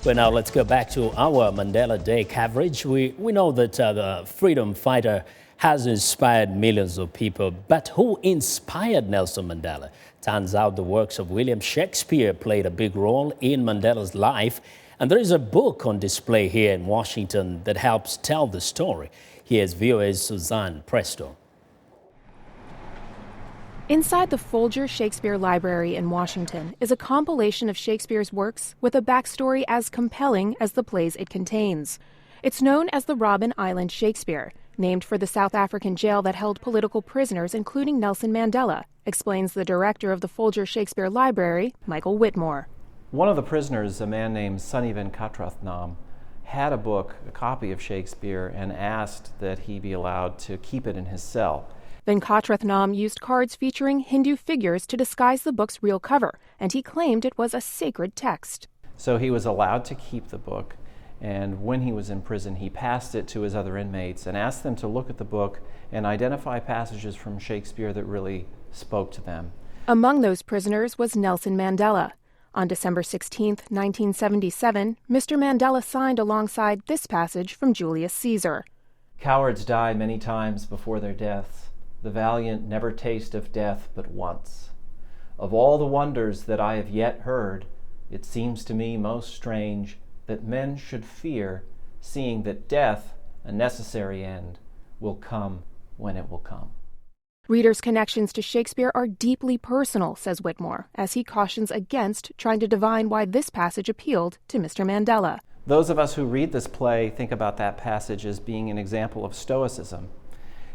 Well, now let's go back to our Mandela Day coverage. We know that the freedom fighter has inspired millions of people, but who inspired Nelson Mandela? Turns out the works of William Shakespeare played a big role in Mandela's life, and there is a book on display here in Washington that helps tell the story. Here's VOA's Suzanne Presto. Inside the Folger Shakespeare Library in Washington is a compilation of Shakespeare's works with a backstory as compelling as the plays it contains. It's known as the Robben Island Shakespeare, named for the South African jail that held political prisoners, including Nelson Mandela, explains the director of the Folger Shakespeare Library, Michael Whitmore. One of the prisoners, a man named Sonny Venkatrathnam, had a copy of Shakespeare, and asked that he be allowed to keep it in his cell. Venkatrathnam used cards featuring Hindu figures to disguise the book's real cover, and he claimed it was a sacred text. So he was allowed to keep the book, and when he was in prison, he passed it to his other inmates and asked them to look at the book and identify passages from Shakespeare that really spoke to them. Among those prisoners was Nelson Mandela. On December 16, 1977, Mr. Mandela signed alongside this passage from Julius Caesar. "Cowards die many times before their deaths. The valiant never taste of death but once. Of all the wonders that I have yet heard, it seems to me most strange that men should fear, seeing that death, a necessary end, will come when it will come." Readers' connections to Shakespeare are deeply personal, says Whitmore, as he cautions against trying to divine why this passage appealed to Mr. Mandela. Those of us who read this play think about that passage as being an example of Stoicism.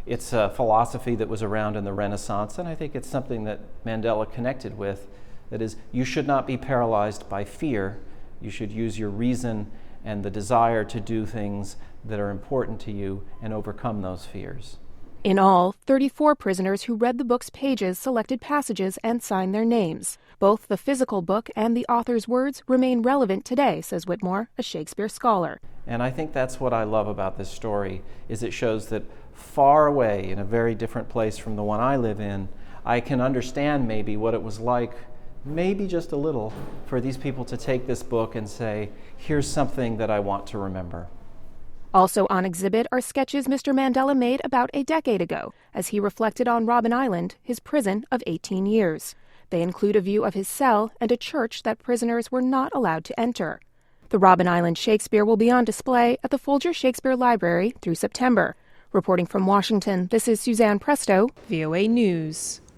It's a philosophy that was around in the Renaissance, and I think it's something that Mandela connected with. That is, you should not be paralyzed by fear. You should use your reason and the desire to do things that are important to you and overcome those fears. In all, 34 prisoners who read the book's pages selected passages and signed their names. Both the physical book and the author's words remain relevant today, says Whitmore, a Shakespeare scholar. And I think that's what I love about this story, is it shows that far away, in a very different place from the one I live in, I can understand maybe what it was like, maybe just a little, for these people to take this book and say, here's something that I want to remember. Also on exhibit are sketches Mr. Mandela made about a decade ago, as he reflected on Robben Island, his prison of 18 years. They include a view of his cell and a church that prisoners were not allowed to enter. The Robben Island Shakespeare will be on display at the Folger Shakespeare Library through September. Reporting from Washington, this is Suzanne Presto, VOA News.